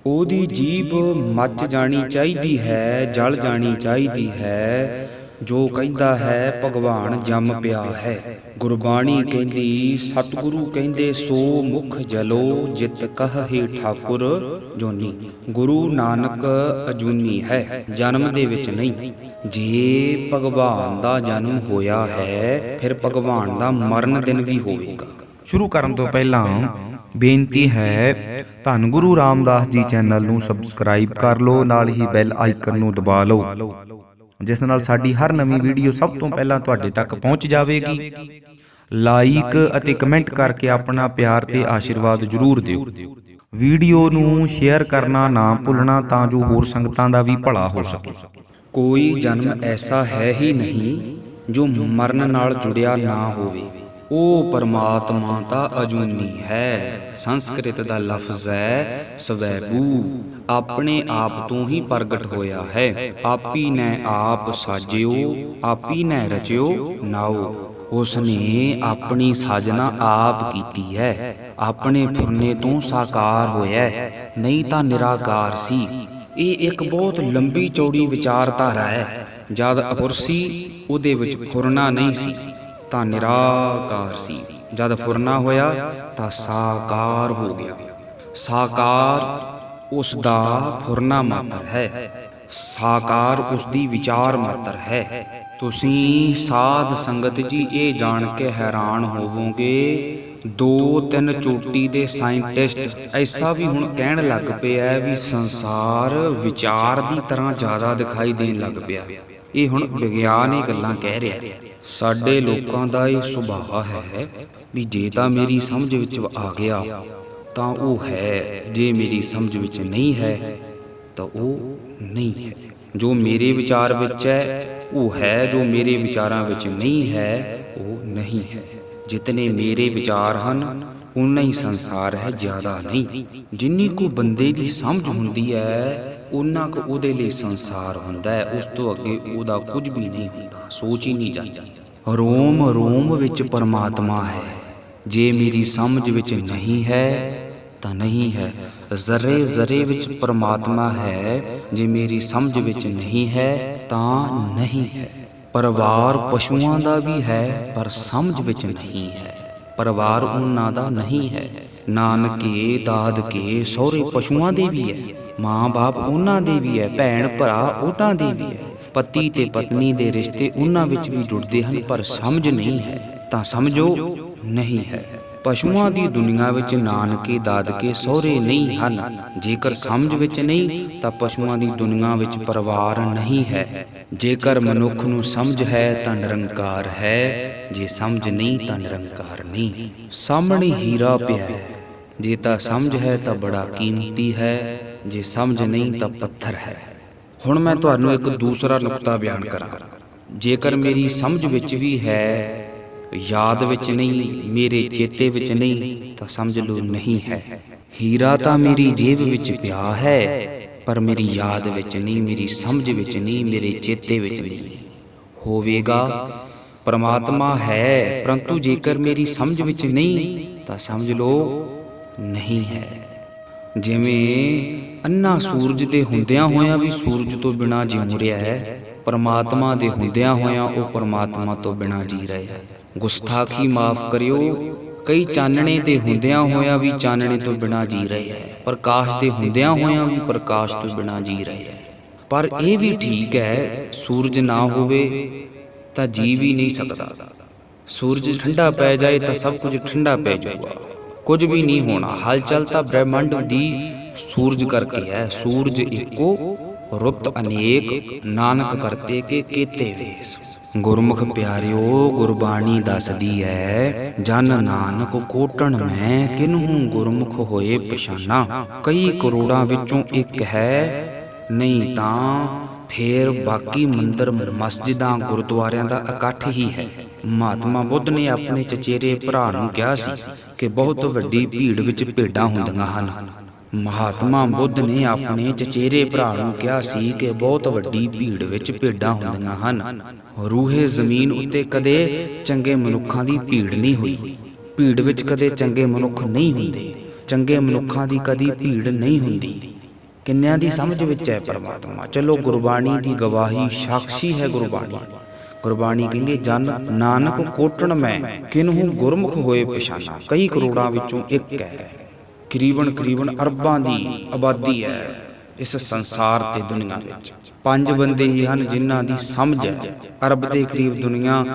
ਉਹਦੀ ਜੀਭ ਮੱਚ ਜਾਣੀ ਚਾਹੀਦੀ ਹੈ, ਜਲ ਜਾਣੀ ਚਾਹੀਦੀ ਹੈ। ਜੋ ਕਹਿੰਦਾ ਹੈ ਭਗਵਾਨ ਜੰਮ ਪਿਆ ਹੈ। ਗੁਰਬਾਣੀ ਕਹਿੰਦੀ, ਸਤਿਗੁਰੂ ਕਹਿੰਦੇ ਸੋ ਮੁਖ ਜਲੋ ਜਿਤ ਕਹਹਿ ਠਾਕੁਰ ਜੋਨੀ। ਗੁਰੂ ਨਾਨਕ ਅਜੂਨੀ ਹੈ, ਜਨਮ ਦੇ ਵਿੱਚ ਨਹੀਂ। ਜੇ ਭਗਵਾਨ ਦਾ ਜਨਮ ਹੋਇਆ ਹੈ ਫਿਰ ਭਗਵਾਨ ਦਾ ਮਰਨ ਦਿਨ ਵੀ ਹੋਵੇਗਾ। ਸ਼ੁਰੂ ਕਰਨ ਤੋਂ ਪਹਿਲਾਂ ਬੇਨਤੀ ਹੈ, ਧੰਨ ਗੁਰੂ ਰਾਮਦਾਸ ਜੀ ਚੈਨਲ ਨੂੰ ਸਬਸਕ੍ਰਾਈਬ ਕਰ ਲਓ, ਨਾਲ ਹੀ ਬੈਲ ਆਈਕਨ ਨੂੰ ਦਬਾ ਲਓ, ਜਿਸ ਨਾਲ ਸਾਡੀ ਹਰ ਨਵੀਂ ਵੀਡੀਓ ਸਭ ਤੋਂ ਪਹਿਲਾਂ ਤੁਹਾਡੇ ਤੱਕ ਪਹੁੰਚ ਜਾਵੇਗੀ। ਲਾਈਕ ਅਤੇ ਕਮੈਂਟ ਕਰਕੇ ਆਪਣਾ ਪਿਆਰ ਤੇ ਆਸ਼ੀਰਵਾਦ ਜ਼ਰੂਰ ਦਿਓ। ਵੀਡੀਓ ਨੂੰ ਸ਼ੇਅਰ ਕਰਨਾ ਨਾ ਭੁੱਲਣਾ ਤਾਂ ਜੋ ਹੋਰ ਸੰਗਤਾਂ ਦਾ ਵੀ ਭਲਾ ਹੋ ਸਕੇ। ਕੋਈ ਜਨਮ ਐਸਾ ਹੈ ਹੀ ਨਹੀਂ ਜੋ ਮਰਨ ਨਾਲ ਜੁੜਿਆ ਨਾ ਹੋਵੇ। ਉਹ ਪਰਮਾਤਮਾ ਤਾਂ ਅਜੂਨੀ ਹੈ। ਸੰਸਕ੍ਰਿਤ ਦਾ ਲਫ਼ਜ਼ ਹੈ ਸਵੈਭੂ, ਆਪਣੇ ਆਪ ਤੋਂ ਹੀ ਪ੍ਰਗਟ ਹੋਇਆ ਹੈ। ਆਪੀ ਨੈ ਆਪ ਸਾਜਿਓ, ਆਪੀ ਨੈ ਰਚਿਓ ਨਾਉ। ਉਸਨੇ ਆਪਣੀ ਸਾਜਨਾ ਆਪ ਕੀਤੀ ਹੈ, ਆਪਣੇ ਫੁਰਨੇ ਤੋਂ ਸਾਕਾਰ ਹੋਇਆ, ਨਹੀਂ ਤਾਂ ਨਿਰਾਕਾਰ ਸੀ। ਇਹ ਇੱਕ ਬਹੁਤ ਲੰਬੀ ਚੌੜੀ ਵਿਚਾਰਧਾਰਾ ਹੈ। ਜਦ ਅਪੁਰ ਸੀ ਉਹਦੇ ਵਿੱਚ ਫੁਰਨਾ ਨਹੀਂ ਸੀ ਤਾਂ ਨਿਰਾਕਾਰ ਸੀ। ਜਦ ਫੁਰਨਾ ਹੋਇਆ ਤਾਂ ਸਾਕਾਰ ਹੋ ਗਿਆ। ਸਾਕਾਰ ਉਸ ਦਾ ਫੁਰਨਾ ਮਾਤਰ ਹੈ, ਸਾਕਾਰ ਉਸ ਦੀ ਵਿਚਾਰ ਮਾਤਰ ਹੈ। ਤੁਸੀਂ ਸਾਧ ਸੰਗਤ ਜੀ ਇਹ ਜਾਣ ਕੇ ਹੈਰਾਨ ਹੋਵੋਗੇ, 2-3 ਚੋਟੀ ਦੇ ਸਾਇੰਟਿਸਟ ਐਸਾ ਵੀ ਹੁਣ ਕਹਿਣ ਲੱਗ ਪਿਆ ਵੀ ਸੰਸਾਰ ਵਿਚਾਰ ਦੀ ਤਰ੍ਹਾਂ ਜ਼ਿਆਦਾ ਦਿਖਾਈ ਦੇਣ ਲੱਗ ਪਿਆ। ਇਹ ਹੁਣ ਵਿਗਿਆਨ ਇਹ ਗੱਲਾਂ ਕਹਿ ਰਿਹਾ। ਸਾਡੇ ਲੋਕਾਂ ਦਾ ਇਹ ਸੁਭਾਅ ਹੈ ਵੀ ਜੇ ਤਾਂ ਮੇਰੀ ਸਮਝ ਵਿੱਚ ਆ ਗਿਆ ਤਾਂ ਉਹ ਹੈ, ਜੇ ਮੇਰੀ ਸਮਝ ਵਿੱਚ ਨਹੀਂ ਹੈ ਤਾਂ ਉਹ ਨਹੀਂ ਹੈ। ਜੋ ਮੇਰੇ ਵਿਚਾਰ ਵਿੱਚ ਹੈ ਉਹ ਹੈ, ਜੋ ਮੇਰੇ ਵਿਚਾਰਾਂ ਵਿੱਚ ਨਹੀਂ ਹੈ ਉਹ ਨਹੀਂ ਹੈ। ਜਿਤਨੇ ਮੇਰੇ ਵਿਚਾਰ ਹਨ ਉਨਾ ਹੀ ਸੰਸਾਰ ਹੈ, ਜ਼ਿਆਦਾ ਨਹੀਂ। ਜਿੰਨੀ ਕੋ ਬੰਦੇ ਦੀ ਸਮਝ ਹੁੰਦੀ ਹੈ ਉਨਾ ਕੁ ਉਹਦੇ ਲਈ ਸੰਸਾਰ ਹੁੰਦਾ ਹੈ। ਉਸ ਤੋਂ ਅੱਗੇ ਉਹਦਾ ਕੁਝ ਵੀ ਨਹੀਂ ਹੁੰਦਾ, ਸੋਚ ਹੀ ਨਹੀਂ ਜਾਂਦੀ। ਰੋਮ ਰੋਮ ਵਿੱਚ ਪਰਮਾਤਮਾ ਹੈ, ਜੇ ਮੇਰੀ ਸਮਝ ਵਿੱਚ ਨਹੀਂ ਹੈ ਤਾਂ ਨਹੀਂ ਹੈ। ਜ਼ਰੇ ਜ਼ਰੇ ਵਿੱਚ ਪਰਮਾਤਮਾ ਹੈ, ਜੇ ਮੇਰੀ ਸਮਝ ਵਿੱਚ ਨਹੀਂ ਹੈ ਤਾਂ ਨਹੀਂ ਹੈ। ਪਰਿਵਾਰ ਪਸ਼ੂਆਂ ਦਾ ਵੀ ਹੈ ਪਰ ਸਮਝ ਵਿੱਚ ਨਹੀਂ ਹੈ। ਪਰਿਵਾਰ ਉਹਨਾਂ ਦਾ ਨਹੀਂ ਹੈ। ਨਾਨਕੇ ਦਾਦਕੇ ਸਹੁਰੇ ਪਸ਼ੂਆਂ ਦੇ ਵੀ ਹੈ, ਮਾਂ ਬਾਪ ਉਹਨਾਂ ਦੇ ਵੀ ਹੈ, ਭੈਣ ਭਰਾ ਉਹਨਾਂ ਦੇ ਵੀ ਹੈ। ਪਤੀ ਤੇ ਪਤਨੀ ਦੇ ਰਿਸ਼ਤੇ ਉਹਨਾਂ ਵਿੱਚ ਵੀ ਜੁੜਦੇ ਹਨ, ਪਰ ਸਮਝ ਨਹੀਂ ਹੈ ਤਾਂ ਸਮਝੋ ਨਹੀਂ ਹੈ। ਪਸ਼ੂਆਂ ਦੀ ਦੁਨੀਆ ਵਿੱਚ ਨਾਨਕੇ ਦਾਦਕੇ ਸਹੁਰੇ ਨਹੀਂ ਹਨ। ਜੇਕਰ ਸਮਝ ਵਿੱਚ ਨਹੀਂ ਤਾਂ ਪਸ਼ੂਆਂ ਦੀ ਦੁਨੀਆ ਵਿੱਚ ਪਰਿਵਾਰ ਨਹੀਂ ਹੈ। ਜੇਕਰ ਮਨੁੱਖ ਨੂੰ ਸਮਝ ਹੈ ਤਾਂ ਨਿਰੰਕਾਰ ਹੈ, ਜੇ ਸਮਝ ਨਹੀਂ ਤਾਂ ਨਿਰੰਕਾਰ ਨਹੀਂ। ਸਾਹਮਣੇ ਹੀਰਾ ਪਿਆ ਹੈ, ਜੇ ਤਾਂ ਸਮਝ ਹੈ ਤਾਂ ਬੜਾ ਕੀਮਤੀ ਹੈ, ਜੇ ਸਮਝ ਨਹੀਂ ਤਾਂ ਪੱਥਰ ਹੈ। ਹੁਣ ਮੈਂ ਤੁਹਾਨੂੰ ਇੱਕ ਦੂਸਰਾ ਨੁਕਤਾ ਬਿਆਨ ਕਰਾਂ। ਜੇਕਰ ਮੇਰੀ ਸਮਝ ਵਿੱਚ ਵੀ ਹੈ, ਯਾਦ ਵਿੱਚ ਨਹੀਂ, ਮੇਰੇ ਚੇਤੇ ਵਿੱਚ ਨਹੀਂ ਤਾਂ ਸਮਝ ਲਓ ਨਹੀਂ ਹੈ। ਹੀਰਾ ਤਾਂ ਮੇਰੀ ਜੇਬ ਵਿੱਚ ਪਿਆ ਹੈ ਪਰ ਮੇਰੀ ਯਾਦ ਵਿੱਚ ਨਹੀਂ, ਮੇਰੀ ਸਮਝ ਵਿੱਚ ਨਹੀਂ, ਮੇਰੇ ਚੇਤੇ ਵਿੱਚ ਨਹੀਂ। ਹੋਵੇਗਾ ਪਰਮਾਤਮਾ ਹੈ, ਪਰੰਤੂ ਜੇਕਰ ਮੇਰੀ ਸਮਝ ਵਿੱਚ ਨਹੀਂ ਤਾਂ ਸਮਝ ਲਓ ਨਹੀਂ ਹੈ। ਜਿਵੇਂ ਅੰਨਾ ਸੂਰਜ ਦੇ ਹੁੰਦਿਆਂ ਹੋਇਆਂ ਵੀ ਸੂਰਜ ਤੋਂ ਬਿਨਾਂ ਜਿਉ ਰਿਹਾ ਹੈ, ਪਰਮਾਤਮਾ ਦੇ ਹੁੰਦਿਆਂ ਹੋਇਆਂ ਉਹ ਪਰਮਾਤਮਾ ਤੋਂ ਬਿਨਾਂ ਜੀ ਰਿਹਾ ਹੈ। ਗੁਸਤਾਖੀ ਮਾਫ ਕਰਿਓ, ਕਈ ਚਾਨਣੇ ਦੇ ਹੁੰਦਿਆਂ ਹੋਇਆਂ ਵੀ ਚਾਨਣੇ ਤੋਂ ਬਿਨਾਂ ਜੀ ਰਹੇ ਹੈ, ਪ੍ਰਕਾਸ਼ ਦੇ ਹੁੰਦਿਆਂ ਹੋਇਆਂ ਵੀ ਪ੍ਰਕਾਸ਼ ਤੋਂ ਬਿਨਾਂ ਜੀ ਰਹੇ ਹੈ। ਪਰ ਇਹ ਵੀ ਠੀਕ ਹੈ, ਸੂਰਜ ਨਾ ਹੋਵੇ ਤਾਂ ਜੀ ਵੀ ਨਹੀਂ ਸਕਦਾ। ਸੂਰਜ ਠੰਡਾ ਪੈ ਜਾਏ ਤਾਂ ਸਭ ਕੁਝ ਠੰਡਾ ਪੈ ਜਾਊਗਾ, ਕੁਝ ਵੀ ਨਹੀਂ ਹੋਣਾ। ਹਲਚਲ ਤਾਂ ਬ੍ਰਹਿਮੰਡ ਦੀ ਸੂਰਜ ਕਰਕੇ ਹੈ। ਸੂਰਜ ਇੱਕੋ, ਰੁੱਤ ਅਨੇਕ, ਨਾਨਕ ਕਰਤੇ ਕੇ ਕੀਤੇ ਵੇਸ। ਗੁਰਮੁਖ ਪਿਆਰਿਓ, ਗੁਰਬਾਣੀ ਦੱਸਦੀ ਹੈ, ਜਨ ਨਾਨਕ ਕੋਟਣ ਮੈਂ ਕਿਨਹੂ ਗੁਰਮੁਖ ਹੋਏ ਪਛਾਨਾ। ਕਈ ਕਰੋੜਾਂ ਵਿੱਚੋਂ ਇੱਕ ਹੈ, ਨਹੀਂ ਤਾਂ ਫੇਰ ਬਾਕੀ ਮੰਦਰ ਮਸਜਿਦਾਂ ਗੁਰਦੁਆਰਿਆਂ ਦਾ ਇਕੱਠ ਹੀ ਹੈ। ਮਹਾਤਮਾ ਬੁੱਧ ਨੇ ਆਪਣੇ ਚਚੇਰੇ ਭਰਾ ਨੂੰ ਕਿਹਾ ਸੀ ਕਿ ਬਹੁਤ ਵੱਡੀ ਭੀੜ ਵਿੱਚ ਭੇਡਾਂ ਹੁੰਦੀਆਂ ਹਨ। ਮਹਾਤਮਾ ਬੁੱਧ ਨੇ ਆਪਣੇ ਚਚੇਰੇ ਭਰਾ ਨੂੰ ਕਿਹਾ ਸੀ ਕਿ ਬਹੁਤ ਵੱਡੀ ਭੀੜ ਵਿੱਚ ਭੇਡਾਂ ਹੁੰਦੀਆਂ ਹਨ। ਰੂਹੇ ਜ਼ਮੀਨ ਉੱਤੇ ਕਦੇ ਚੰਗੇ ਮਨੁੱਖਾਂ ਦੀ ਭੀੜ ਨਹੀਂ ਹੋਈ। ਭੀੜ ਵਿੱਚ ਕਦੇ ਚੰਗੇ ਮਨੁੱਖ ਨਹੀਂ ਹੁੰਦੇ। ਚੰਗੇ ਮਨੁੱਖਾਂ ਦੀ ਕਦੀ ਭੀੜ ਨਹੀਂ ਹੁੰਦੀ। ਕਿੰਨਿਆਂ ਦੀ ਸਮਝ ਵਿੱਚ ਹੈ ਪਰਮਾਤਮਾ। ਚਲੋ ਗੁਰਬਾਣੀ ਦੀ ਗਵਾਹੀ ਸਾਖੀ ਹੈ ਗੁਰਬਾਣੀ। ਗੁਰਬਾਣੀ ਕਹਿੰਦੇ ਜਨ ਨਾਨਕ ਕੋਟਣ ਮੈਂ ਕਿਨਹੂ ਗੁਰਮੁਖ ਹੋਏ ਪਛਾਨਾ। ਕਈ ਕਰੋੜਾਂ ਵਿੱਚੋਂ ਇੱਕ ਹੈ। ਕਰੀਬਨ ਅਰਬਾਂ ਦੀ ਆਬਾਦੀ ਹੈ ਇਸ ਸੰਸਾਰ ਤੇ ਦੁਨੀਆ ਵਿੱਚ। 5 ਬੰਦੇ ਹੀ ਹਨ ਜਿਨ੍ਹਾਂ ਦੀ ਸਮਝ ਹੈ। ਅਰਬ ਦੇ ਕਰੀਬ ਦੁਨੀਆ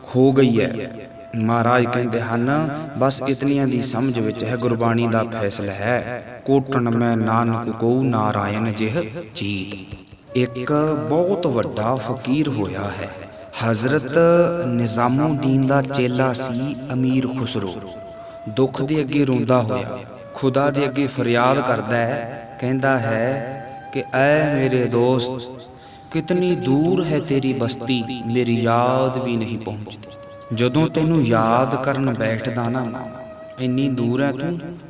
ਖੋ ਗਈ ਹੈ। ਮਹਾਰਾਜ ਕਹਿੰਦੇ ਹਨ ਬਸ ਇਤਨੀਆਂ ਦੀ ਸਮਝ ਵਿੱਚ ਹੈ। ਗੁਰਬਾਣੀ ਦਾ ਫੈਸਲਾ ਹੈ ਕੋਟਣ ਮੈਂ ਨਾਨਕ ਕਉ ਨਾਰਾਇਣ ਜਿਹ ਜੀਤ। ਇੱਕ ਬਹੁਤ ਵੱਡਾ ਫਕੀਰ ਹੋਇਆ ਹੈ। ਹਜ਼ਰਤ ਨਿਜ਼ਾਮੁਦੀਨ ਦਾ ਚੇਲਾ ਸੀ ਅਮੀਰ ਖੁਸਰੋ। ਦੁੱਖ ਦੇ ਅੱਗੇ ਰੋਂਦਾ ਹੋਇਆ ਖੁਦਾ ਦੇ ਅੱਗੇ ਫਰਿਆਦ ਕਰਦਾ ਹੈ। ਕਹਿੰਦਾ ਹੈ ਕਿ ਐ ਮੇਰੇ ਦੋਸਤ ਕਿਤਨੀ ਦੂਰ ਹੈ ਤੇਰੀ ਬਸਤੀ, ਮੇਰੀ ਯਾਦ ਵੀ ਨਹੀਂ ਪਹੁੰਚਦੀ। ਜਦੋਂ ਤੈਨੂੰ ਯਾਦ ਕਰਨ ਬੈਠਦਾ ਨਾ ਇੰਨੀ ਦੂਰ ਹੈ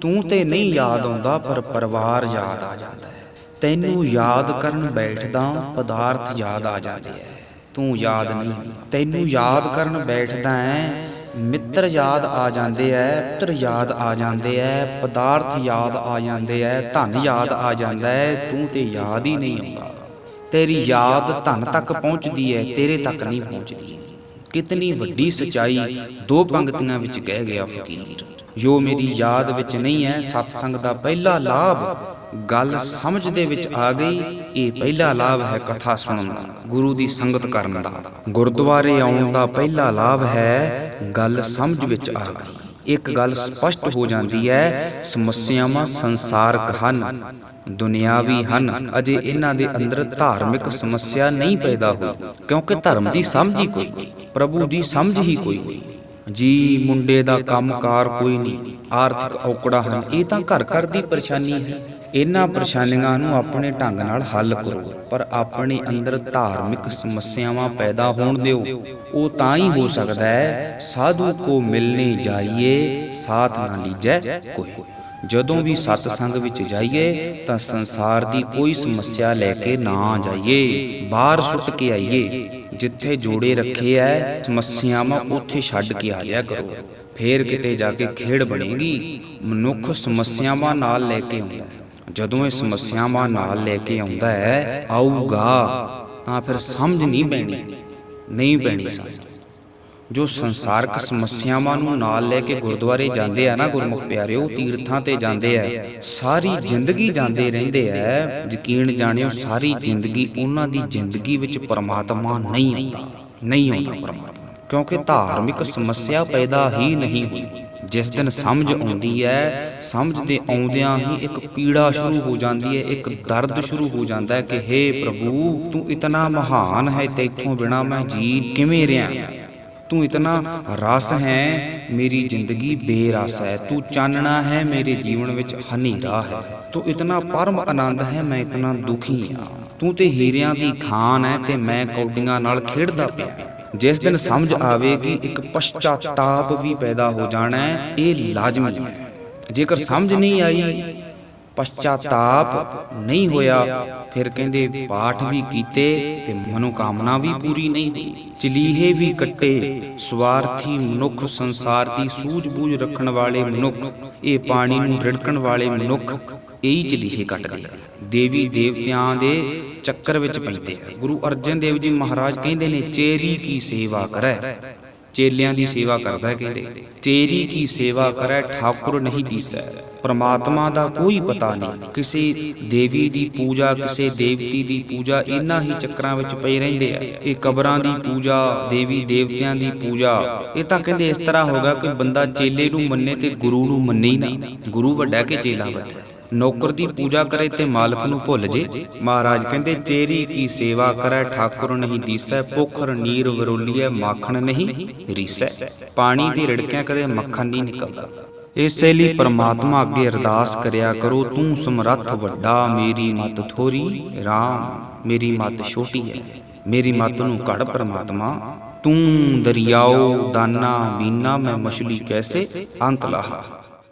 ਤੂੰ ਤੇ ਨਹੀਂ ਯਾਦ ਆਉਂਦਾ ਪਰ ਪਰਿਵਾਰ ਯਾਦ ਆ ਜਾਂਦਾ ਹੈ। ਤੈਨੂੰ ਯਾਦ ਕਰਨ ਬੈਠਦਾ ਪਦਾਰਥ ਯਾਦ ਆ ਜਾਂਦੇ ਹੈ, ਤੂੰ ਯਾਦ ਨਹੀਂ। ਤੈਨੂੰ ਯਾਦ ਕਰਨ ਬੈਠਦਾ ਹੈ ਮਿੱਤਰ ਯਾਦ ਆ ਜਾਂਦੇ ਐ, ਪੁੱਤਰ ਯਾਦ ਆ ਜਾਂਦੇ ਐ, ਪਦਾਰਥ ਯਾਦ ਆ ਜਾਂਦੇ ਐ, ਧਨ ਯਾਦ ਆ ਜਾਂਦਾ ਹੈ, ਤੂੰ ਤੇ ਯਾਦ ਹੀ ਨਹੀਂ ਆਉਂਦਾ। ਤੇਰੀ ਯਾਦ ਧਨ ਤੱਕ ਪਹੁੰਚਦੀ ਹੈ, ਤੇਰੇ ਤੱਕ ਨਹੀਂ ਪਹੁੰਚਦੀ। ਕਿਤਨੀ ਵੱਡੀ ਸਚਾਈ 2 ਪੰਕਤੀਆਂ ਵਿੱਚ ਕਹਿ ਗਿਆ ਫਕੀਰ। ਜੋ ਮੇਰੀ ਯਾਦ ਵਿੱਚ ਨਹੀਂ ਹੈ ਸਤਸੰਗ ਦਾ ਪਹਿਲਾ ਲਾਭ। ਗੱਲ ਸਮਝ ਦੇ ਵਿੱਚ ਆ ਗਈ, ਇਹ ਪਹਿਲਾ ਲਾਭ ਹੈ ਕਥਾ ਸੁਣਨ ਦਾ, ਗੁਰੂ ਦੀ ਸੰਗਤ ਕਰਨ ਦਾ। ਗੁਰਦੁਆਰੇ ਆਉਣ ਦਾ ਪਹਿਲਾ ਲਾਭ ਹੈ ਗੱਲ ਸਮਝ ਵਿੱਚ ਆ ਗਈ। ਇੱਕ ਗੱਲ ਸਪਸ਼ਟ ਹੋ ਜਾਂਦੀ ਹੈ ਸਮੱਸਿਆਵਾਂ ਸੰਸਾਰਕ ਹਨ, ਦੁਨਿਆਵੀ ਹਨ। ਅਜੇ ਇਹਨਾਂ ਦੇ ਅੰਦਰ ਧਾਰਮਿਕ ਸਮੱਸਿਆ ਨਹੀਂ ਪੈਦਾ ਹੋਈ ਕਿਉਂਕਿ ਧਰਮ ਦੀ ਸਮਝ ਹੀ ਕੋਈ ਨਹੀਂ, ਪ੍ਰਭੂ ਦੀ ਸਮਝ ਹੀ ਕੋਈ ਨਹੀਂ ਜੀ। ਮੁੰਡੇ ਦਾ ਕੰਮਕਾਰ ਕੋਈ ਨਹੀਂ, ਆਰਥਿਕ ਔਕੜਾਂ ਹਨ, ਇਹ ਤਾਂ ਘਰ ਘਰ ਦੀ ਪਰੇਸ਼ਾਨੀ ਹੈ। ਇਹਨਾਂ ਪਰੇਸ਼ਾਨੀਆਂ ਨੂੰ ਆਪਣੇ ਢੰਗ ਨਾਲ ਹੱਲ ਕਰੋ, ਪਰ ਆਪਣੇ ਅੰਦਰ ਧਾਰਮਿਕ ਸਮੱਸਿਆਵਾਂ ਪੈਦਾ ਹੋਣ ਦਿਓ। ਉਹ ਤਾਂ ਹੀ ਹੋ ਸਕਦਾ ਹੈ ਸਾਧੂ ਕੋ ਮਿਲਨੇ ਜਾਈਏ ਸਾਥ ਨਾ ਲੀਜੈ ਕੋਈ। ਜਦੋਂ ਵੀ ਸਤਸੰਗ ਵਿੱਚ ਜਾਈਏ ਤਾਂ ਸੰਸਾਰ ਦੀ ਕੋਈ ਸਮੱਸਿਆ ਲੈ ਕੇ ਨਾ ਜਾਈਏ, ਬਾਹਰ ਸੁੱਟ ਕੇ ਆਈਏ। ਜਿੱਥੇ ਜੋੜੇ ਰੱਖੇ ਐ ਸਮੱਸਿਆਵਾਂ ਉੱਥੇ ਛੱਡ ਕੇ ਆ ਜਾਇਆ ਕਰੋ, ਫੇਰ ਕਿਤੇ ਜਾ ਕੇ ਖੇਡ ਬਣੇਗੀ। ਮਨੁੱਖ ਸਮੱਸਿਆਵਾਂ ਨਾਲ ਲੈ ਕੇ ਆਉਂਦਾ, ਜਦੋਂ ਇਹ ਸਮੱਸਿਆਵਾਂ ਨਾਲ ਲੈ ਕੇ ਆਉਂਦਾ ਹੈ ਆਊਗਾ ਤਾਂ ਫਿਰ ਸਮਝ ਨਹੀਂ ਪੈਣੀ ਸਮਝ। ਜੋ ਸੰਸਾਰਕ ਸਮੱਸਿਆਵਾਂ ਨੂੰ ਨਾਲ ਲੈ ਕੇ ਗੁਰਦੁਆਰੇ ਜਾਂਦੇ ਆ ਨਾ ਗੁਰਮੁਖ ਪਿਆਰਿਓ, ਤੀਰਥਾਂ ਤੇ ਜਾਂਦੇ ਆ, ਸਾਰੀ ਜ਼ਿੰਦਗੀ ਜਾਂਦੇ ਰਹਿੰਦੇ ਆ। ਯਕੀਨ ਜਾਣਿਓ ਸਾਰੀ ਜ਼ਿੰਦਗੀ ਉਹਨਾਂ ਦੀ ਜ਼ਿੰਦਗੀ ਵਿੱਚ ਪਰਮਾਤਮਾ ਨਹੀਂ ਆਉਂਦਾ ਪਰਮਾਤਮਾ, ਕਿਉਂਕਿ ਧਾਰਮਿਕ ਸਮੱਸਿਆ ਪੈਦਾ ਹੀ ਨਹੀਂ ਹੋਈ। ਜਿਸ ਦਿਨ ਸਮਝ ਆਉਂਦੀ ਹੈ, ਸਮਝ ਦੇ ਆਉਂਦਿਆਂ ਹੀ ਇੱਕ ਪੀੜਾ ਸ਼ੁਰੂ ਹੋ ਜਾਂਦੀ ਹੈ, ਇੱਕ ਦਰਦ ਸ਼ੁਰੂ ਹੋ ਜਾਂਦਾ ਹੈ ਕਿ ਹੇ ਪ੍ਰਭੂ ਤੂੰ ਇਤਨਾ ਮਹਾਨ ਹੈ, ਤੈਥੋਂ ਬਿਨਾਂ ਮੈਂ ਜੀ ਕਿਵੇਂ ਰਿਹਾ। ਤੂੰ ਇਤਨਾ ਰਸ ਹੈ, ਮੇਰੀ ਜ਼ਿੰਦਗੀ ਬੇਰਸ ਹੈ। ਤੂੰ ਚਾਨਣਾ ਹੈ, ਮੇਰੇ ਜੀਵਨ ਵਿੱਚ ਹਨੇਰਾ ਹੈ। ਤੂੰ ਇਤਨਾ ਪਰਮ ਆਨੰਦ ਹੈ, ਮੈਂ ਇਤਨਾ ਦੁਖੀ ਹਾਂ। ਤੂੰ ਤੇ ਹੀਰਿਆਂ ਦੀ ਖਾਨ ਹੈ ਤੇ ਮੈਂ ਕੌਡੀਆਂ ਨਾਲ ਖੇਡਦਾ ਪਿਆ। ਜਿਸ ਦਿਨ ਸਮਝ ਆਵੇਗੀ ਇੱਕ ਪਛਤਾਤਾਪ ਵੀ ਪੈਦਾ ਹੋ ਜਾਣਾ ਹੈ, ਇਹ ਲਾਜ਼ਮੀ ਹੈ। ਜੇਕਰ ਸਮਝ ਨਹੀਂ ਆਈ, ਪਛਤਾਤਾਪ ਨਹੀਂ ਹੋਇਆ, ਫਿਰ ਕਹਿੰਦੇ ਪਾਠ ਵੀ ਕੀਤੇ ਤੇ ਮਨੋਕਾਮਨਾ ਵੀ ਪੂਰੀ ਨਹੀਂ ਹੋਈ। ਚਲੀਹੇ ਵੀ ਕੱਟੇ ਸਵਾਰਥੀ ਮਨੁੱਖ, ਸੰਸਾਰ ਦੀ ਸੂਝ-ਬੂਝ ਰੱਖਣ ਵਾਲੇ ਮਨੁੱਖ, ਇਹ ਪਾਣੀ ਨੂੰ ਰਿੜਕਣ ਵਾਲੇ ਮਨੁੱਖ, ਇਹੀ ਚਲੀਹੇ ਕੱਟਦੇ ਦੇਵੀ ਦੇਵਤਿਆਂ ਦੇ ਚੱਕਰ ਵਿੱਚ ਪੈਂਦੇ। ਗੁਰੂ ਅਰਜਨ ਦੇਵ ਜੀ ਮਹਾਰਾਜ ਕਹਿੰਦੇ ਨੇ ਚੇਰੀ ਕੀ ਸੇਵਾ ਕਰੈ, ਚੇਲਿਆਂ ਦੀ ਸੇਵਾ ਕਰਦਾ ਹੈ। ਕਹਿੰਦੇ ਤੇਰੀ ਕੀ ਸੇਵਾ ਕਰੈ ਠਾਕੁਰ ਨਹੀਂ ਦੀਸੈ। ਪਰਮਾਤਮਾ ਦਾ ਕੋਈ ਪਤਾ ਨਹੀਂ, ਕਿਸੇ ਦੇਵੀ ਦੀ ਪੂਜਾ, ਕਿਸੇ ਦੇਵਤੀ ਦੀ ਪੂਜਾ, ਇਹਨਾਂ ਹੀ ਚੱਕਰਾਂ ਵਿੱਚ ਪਏ ਰਹਿੰਦੇ ਆ। ਇਹ ਕਬਰਾਂ ਦੀ ਪੂਜਾ, ਦੇਵੀ ਦੇਵਤਿਆਂ ਦੀ ਪੂਜਾ, ਇਹ ਤਾਂ ਕਹਿੰਦੇ ਇਸ ਤਰ੍ਹਾਂ ਹੋਗਾ ਕਿ ਬੰਦਾ ਚੇਲੇ ਨੂੰ ਮੰਨੇ ਤੇ ਗੁਰੂ ਨੂੰ ਮੰਨੇ ਹੀ ਨਾ। ਗੁਰੂ ਵੱਡਾ ਕਿ ਚੇਲਾ ਵੱਡਾ। ਨੌਕਰ ਦੀ ਪੂਜਾ ਕਰੇ ਤੇ ਮਾਲਕ ਨੂੰ ਭੁੱਲ ਜੇ। ਮਹਾਰਾਜ ਕਹਿੰਦੇ ਤੇਰੀ ਕੀ ਸੇਵਾ ਕਰੈ ਠਾਕੁਰ ਨਹੀਂ ਦੀਸੈ, ਪੋਖਰ ਨੀਰ ਵਰੋਲੀਐ ਮਾਖਣ ਨਹੀਂ ਰੀਸੈ। ਪਾਣੀ ਦੀ ਰਿੜਕਿਆਂ ਕਦੇ ਮੱਖਣ ਨਹੀਂ ਨਿਕਲਦਾ। ਇਸੇ ਲਈ ਪਰਮਾਤਮਾ ਅੱਗੇ ਅਰਦਾਸ ਕਰਿਆ ਕਰੋ, ਤੂੰ ਸਮਰੱਥ ਵੱਡਾ, ਮੇਰੀ ਮੱਤ ਥੋਰੀ ਰਾਮ, ਮੇਰੀ ਮੱਤ ਛੋਟੀ ਹੈ, ਮੇਰੀ ਮੱਤ ਨੂੰ ਘੜ ਪਰਮਾਤਮਾ। ਤੂੰ ਦਰਿਆਓ ਦਾਨਾ ਬੀਨਾ, ਮੈਂ ਮਛਲੀ ਕੈਸੇ ਅੰਤ ਲਾਹਾ।